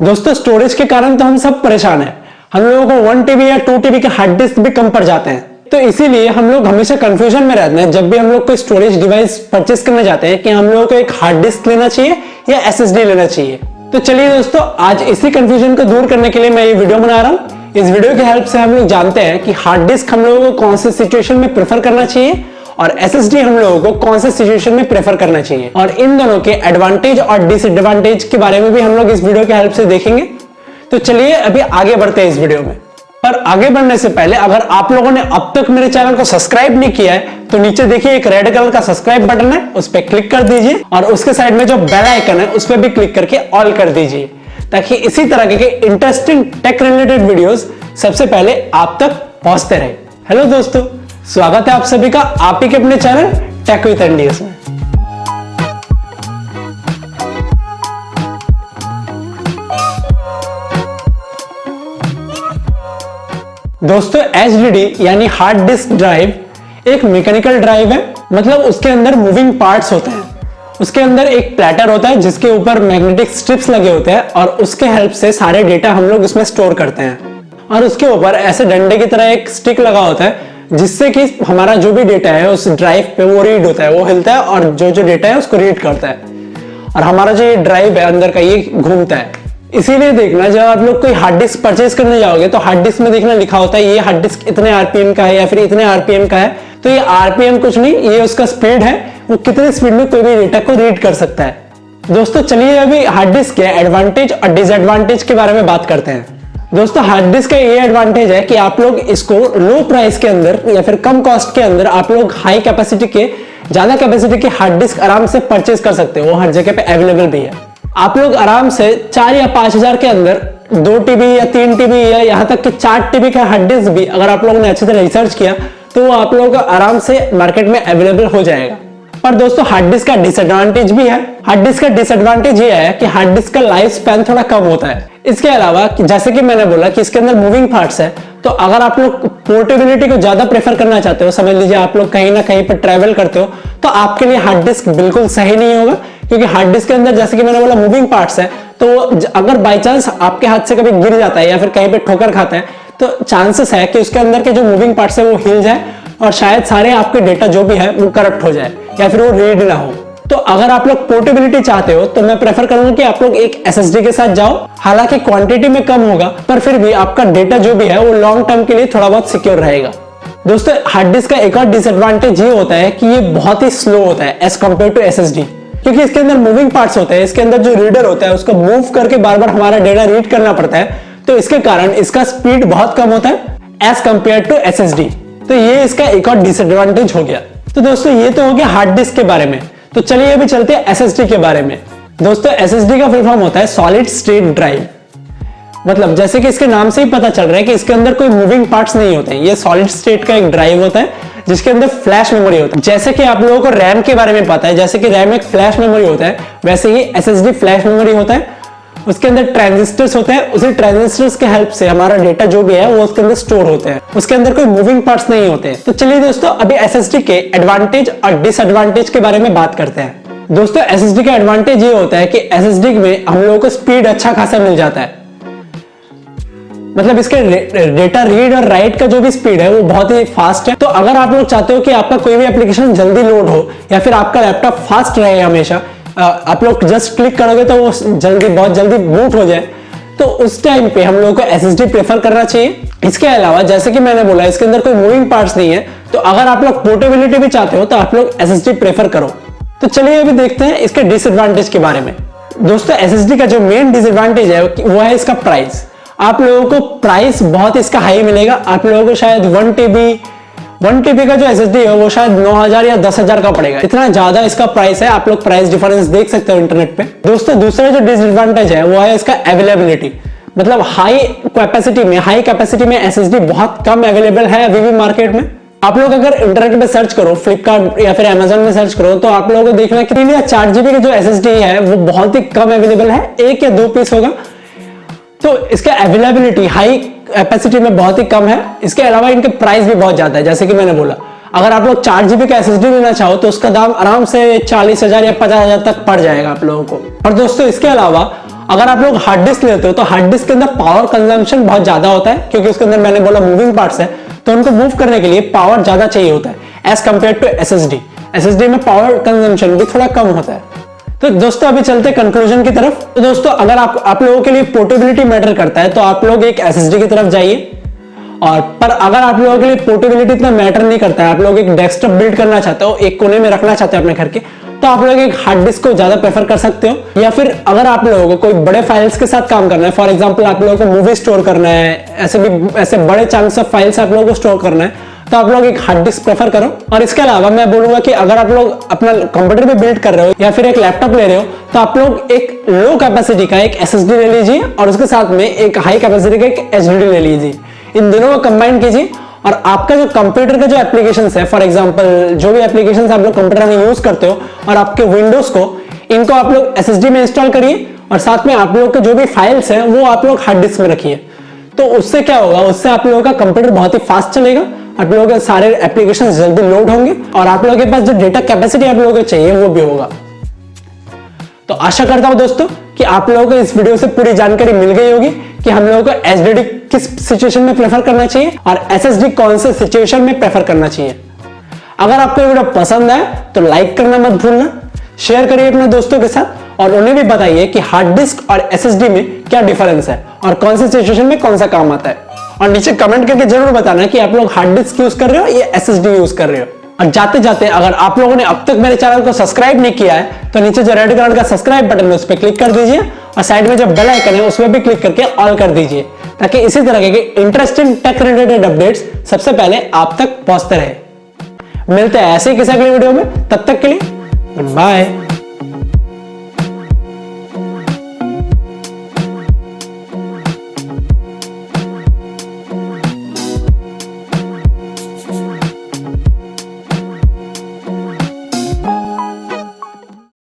दोस्तों स्टोरेज के कारण तो हम सब परेशान हैं। हम लोगों को 1 टीबी या 2 टीबी के हार्ड डिस्क भी कम पड़ जाते हैं, तो इसीलिए हम लोग हमेशा कंफ्यूजन में रहते हैं जब भी हम लोग कोई स्टोरेज डिवाइस परचेस करने जाते हैं कि हम लोगों को एक हार्ड डिस्क लेना चाहिए या एसएसडी लेना चाहिए। तो चलिए दोस्तों, आज इसी कंफ्यूजन को दूर करने के लिए मैं ये वीडियो बना रहा हूँ। इस वीडियो की हेल्प से हम लोग जानते हैं कि हार्ड डिस्क हम लोगों को कौन से सिचुएशन में प्रेफर करना चाहिए और एसएसडी हम लोगों को कौन से सिचुएशन में प्रेफर करना चाहिए, और इन दोनों के एडवांटेज और डिसएडवांटेज के बारे में भी हम लोग इस वीडियो की हेल्प से देखेंगे। तो चलिए अभी आगे बढ़ते हैं इस वीडियो में। पर आगे बढ़ने से पहले अगर आप लोगों ने अब तक मेरे चैनल को सब्सक्राइब नहीं किया है तो नीचे देखिए एक रेड कलर का सब्सक्राइब बटन है, उस पर क्लिक कर दीजिए और उसके साइड में जो बेल आइकन है उस पर भी क्लिक करके ऑल कर दीजिए, ताकि इसी तरह के इंटरेस्टिंग टेक रिलेटेड वीडियोस सबसे पहले आप तक पहुंचते रहे। हेलो दोस्तों, स्वागत है आप सभी का आप ही के अपने चैनल टेक विद एनडीएस में। दोस्तों एचडीडी यानी हार्ड डिस्क ड्राइव एक मैकेनिकल ड्राइव है, मतलब उसके अंदर मूविंग पार्ट्स होते हैं। उसके अंदर एक प्लेटर होता है जिसके ऊपर मैग्नेटिक स्ट्रिप्स लगे होते हैं और उसके हेल्प से सारे डेटा हम लोग उसमें स्टोर करते हैं। और उसके ऊपर ऐसे डंडे की तरह एक स्टिक लगा होता है जिससे कि हमारा जो भी डेटा है उस ड्राइव पे वो रीड होता है, वो हिलता है और जो डेटा है उसको रीड करता है और हमारा जो ये ड्राइव है अंदर का ये घूमता है। इसीलिए देखना, जब आप लोग कोई हार्ड डिस्क परचेज करने जाओगे तो हार्ड डिस्क में देखना लिखा होता है ये हार्ड डिस्क इतने आरपीएम का है या फिर इतने आरपीएम का है। तो ये आरपीएम कुछ नहीं, ये उसका स्पीड है, वो कितने स्पीड में कोई भी डेटा को रीड कर सकता है। दोस्तों चलिए अभी हार्ड डिस्क के एडवांटेज और डिसएडवांटेज के बारे में बात करते हैं। दोस्तों हार्ड डिस्क का ये एडवांटेज है कि आप लोग इसको लो प्राइस के अंदर या फिर कम कॉस्ट के अंदर आप लोग हाई कैपेसिटी के, ज्यादा कैपेसिटी के हार्ड डिस्क आराम से परचेज कर सकते हो। वो हर जगह पे अवेलेबल भी है। आप लोग आराम से 4 या 5 हजार के अंदर 2 टीबी या 3 टीबी या यहाँ तक कि 4 टीबी का हार्ड डिस्क भी अगर आप लोगों ने अच्छी तरह रिसर्च किया तो वो आप लोगों को आराम से मार्केट में अवेलेबल हो जाएगा। पर दोस्तों हार्ड डिस्क का डिसएडवांटेज भी है। हार्ड डिस्क का डिसएडवांटेज ये है कि हार्ड डिस्क का लाइफ स्पैन थोड़ा कम होता है। इसके अलावा जैसे कि मैंने बोला कि इसके अंदर मूविंग पार्ट्स है, तो अगर आप लोग पोर्टेबिलिटी को ज्यादा प्रेफर करना चाहते हो, समझ लीजिए आप लोग कहीं ना कहीं पर ट्रैवल करते हो, तो आपके लिए हार्ड डिस्क बिल्कुल सही नहीं होगा। क्योंकि हार्ड डिस्क के अंदर जैसे कि मैंने बोला मूविंग पार्ट्स है, तो अगर बाई चांस आपके हाथ से कभी गिर जाता है या फिर कहीं पे ठोकर खाता है तो चांसेस है कि उसके अंदर के जो मूविंग पार्ट्स है वो हिल जाए और शायद सारे आपके डेटा जो भी है वो करप्ट हो जाए या फिर वो रीड ना हो। तो अगर आप लोग पोर्टेबिलिटी चाहते हो तो मैं प्रेफर करूंगा कि आप लोग एक एसएसडी के साथ जाओ। हालांकि क्वांटिटी में कम होगा पर फिर भी आपका डेटा जो भी है वो लॉन्ग टर्म के लिए थोड़ा बहुत सिक्योर रहेगा। दोस्तों हार्ड डिस्क का एक और डिसएडवांटेज ये होता है कि ये बहुत ही स्लो होता है एज कम्पेयर टू एसएसडी, क्योंकि इसके अंदर मूविंग पार्ट्स होते हैं। इसके अंदर जो रीडर होता है उसको मूव करके बार बार हमारा डेटा रीड करना पड़ता है, तो इसके कारण इसका स्पीड बहुत कम होता है एज कंपेयर टू एसएसडी। तो ये इसका एक और डिसएडवांटेज हो गया। तो दोस्तों ये तो हो गया हार्ड डिस्क के बारे में। तो चलिए अभी चलते हैं एसएसडी के बारे में। दोस्तों एसएसडी का फुल फॉर्म होता है सॉलिड स्टेट ड्राइव। मतलब जैसे कि इसके नाम से ही पता चल रहा है कि इसके अंदर कोई मूविंग पार्ट्स नहीं होते हैं। ये सॉलिड स्टेट का एक ड्राइव होता है जिसके अंदर फ्लैश मेमोरी होता है। जैसे कि आप लोगों को रैम के बारे में पता है, जैसे कि रैम एक फ्लैश मेमोरी होता है, वैसे ही एसएसडी फ्लैश मेमोरी होता है। उसके अंदर ट्रांजिस्टर्स होते हैं, उसी ट्रांजिस्टर्स के हेल्प से हमारा डेटा जो भी है वो उसके अंदर स्टोर होते हैं। उसके अंदर कोई मूविंग पार्ट्स नहीं होते हैं। तो चलिए दोस्तों अभी एसएसडी के एडवांटेज और डिसएडवांटेज के बारे में बात करते हैं। दोस्तों एसएसडी का एडवांटेज ये होता है कि एसएसडी में हम लोगों को स्पीड अच्छा खासा मिल जाता है। मतलब इसके डेटा रीड और राइट का जो भी स्पीड है वो बहुत ही फास्ट है। तो अगर आप लोग चाहते हो कि आपका कोई भी एप्लीकेशन जल्दी लोड हो या फिर आपका लैपटॉप फास्ट रहे हमेशा, आप लोग जस्ट क्लिक करोगे तो वो बहुत जल्दी बूट हो जाए, तो उस टाइम पे हम लोगों को एसएसडी प्रेफर करना चाहिए। इसके अलावा जैसे कि मैंने बोला इसके अंदर कोई मूविंग पार्ट्स नहीं है, तो अगर आप लोग पोर्टेबिलिटी भी चाहते हो तो आप लोग एसएसडी प्रेफर करो। तो चलिए अभी देखते हैं इसके डिसएडवांटेज के बारे में। दोस्तों एसएसडी का जो मेन डिसएडवांटेज है वो है इसका प्राइस। आप लोगों को प्राइस बहुत इसका हाई मिलेगा। आप लोगों को शायद 1 टीबी का जो एसएसडी है वो शायद 9,000 या 10,000 का पड़ेगा। इतना ज्यादा इसका प्राइस है। आप लोग प्राइस डिफरेंस देख सकते हो इंटरनेट पे। दोस्तों दूसरा जो डिसएडवांटेज है वो है इसका अवेलेबिलिटी। मतलब हाई कैपेसिटी में एसएसडी बहुत कम अवेलेबल है अभी भी मार्केट में। आप लोग अगर इंटरनेट पे सर्च करो, फ्लिपकार्ट या फिर अमेजोन में सर्च करो, तो आप लोगों को देखना कि 3 या 4 जीबी का जो एसएसडी है वो बहुत ही कम अवेलेबल है, 1 या 2 पीस होगा। तो इसका अवेलेबिलिटी हाई कैपेसिटी में बहुत ही कम है। इसके अलावा इनके प्राइस भी बहुत ज्यादा है। जैसे कि मैंने बोला अगर आप लोग 4 जीबी का एसएसडी लेना चाहो तो उसका दाम आराम से 40,000 या 50,000 तक पड़ जाएगा आप लोगों को। और दोस्तों इसके अलावा अगर आप लोग हार्ड डिस्क लेते हो तो हार्ड डिस्क के अंदर पावर कंजम्पशन बहुत ज्यादा होता है, क्योंकि उसके अंदर मैंने बोला मूविंग पार्ट्स है, तो उनको मूव करने के लिए पावर ज्यादा चाहिए होता है as compare to SSD. SSD में पावर कंजम्पशन भी थोड़ा कम होता है। तो दोस्तों अभी चलते कंक्लूजन की तरफ। तो दोस्तों अगर आप लोगों के लिए पोर्टेबिलिटी मैटर करता है तो आप लोग एक एसएसडी की तरफ जाइए, और पर अगर आप लोगों के लिए पोर्टेबिलिटी इतना मैटर नहीं करता है, आप लोग एक डेस्कटॉप बिल्ड करना चाहते हो, एक कोने में रखना चाहते हो अपने घर के, तो आप लोग एक हार्ड डिस्क को ज्यादा प्रेफर कर सकते हो। या फिर अगर आप लोगों को कोई बड़े फाइल्स के साथ काम करना है, फॉर एग्जांपल आप लोगों को मूवी स्टोर करना है, ऐसे बड़े चंक्स ऑफ फाइल्स आप लोगों को स्टोर करना है, तो आप लोग एक हार्ड डिस्क प्रेफर करो। और इसके अलावा मैं बोलूंगा कि अगर आप लोग अपना कंप्यूटर भी बिल्ड कर रहे हो या फिर एक लैपटॉप ले रहे हो, तो आप लोग एक लो कैपेसिटी का एक एसएसडी ले लीजिए और उसके साथ में एक हाई कैपेसिटी का एक एचडीडी ले लीजिए। इन दोनों को कंबाइन कीजिए और आपका जो कंप्यूटर का जो एप्लीकेशंस है, फॉर एग्जांपल जो भी एप्लीकेशंस आप लोग कंप्यूटर में यूज करते हो और आपके विंडोज को, इनको आप लोग एसएसडी में इंस्टॉल करिए और साथ में आप लोग के जो भी फाइल्स हैं वो आप लोग हार्ड डिस्क में रखिए। तो उससे क्या होगा, उससे आप लोगों का कंप्यूटर बहुत ही फास्ट चलेगा, आप लोगों के सारे एप्लीकेशंस जल्दी लोड होंगे और आप लोगों के पास जो डेटा कैपेसिटी आप लोगों को चाहिए वो भी होगा। तो आशा करता हूं दोस्तों कि आप लोगों को इस वीडियो से पूरी जानकारी मिल गई होगी कि हम लोगों को एचडीडी किस सिचुएशन में प्रेफर करना चाहिए और एसएसडी कौन से सिचुएशन में प्रेफर करना चाहिए। अगर आपको वीडियो पसंद आए तो लाइक करना मत भूलना, शेयर करिए अपने दोस्तों के साथ और उन्हें भी बताइए कि हार्ड डिस्क और एसएसडी में क्या डिफरेंस है और कौन से सिचुएशन में कौन सा काम आता है। और नीचे कमेंट करके जरूर बताना कि आप लोग हार्ड डिस्क यूज कर रहे हो या एसएसडी यूज कर रहे हो। और जाते जाते अगर आप लोगों ने अब तक मेरे चैनल को सब्सक्राइब नहीं किया है तो नीचे जो रेड कलर का सब्सक्राइब बटन है उस पर क्लिक कर दीजिए और साइड में जो बेल आइकन है उसमें भी क्लिक करके ऑल कर दीजिए, ताकि इसी तरह के इंटरेस्टिंग टेक रिलेटेड अपडेट्स सबसे पहले आप तक पहुंचते रहे। मिलते हैं ऐसे ही किसी अगले वीडियो में, तब तक के लिए गुड बाय।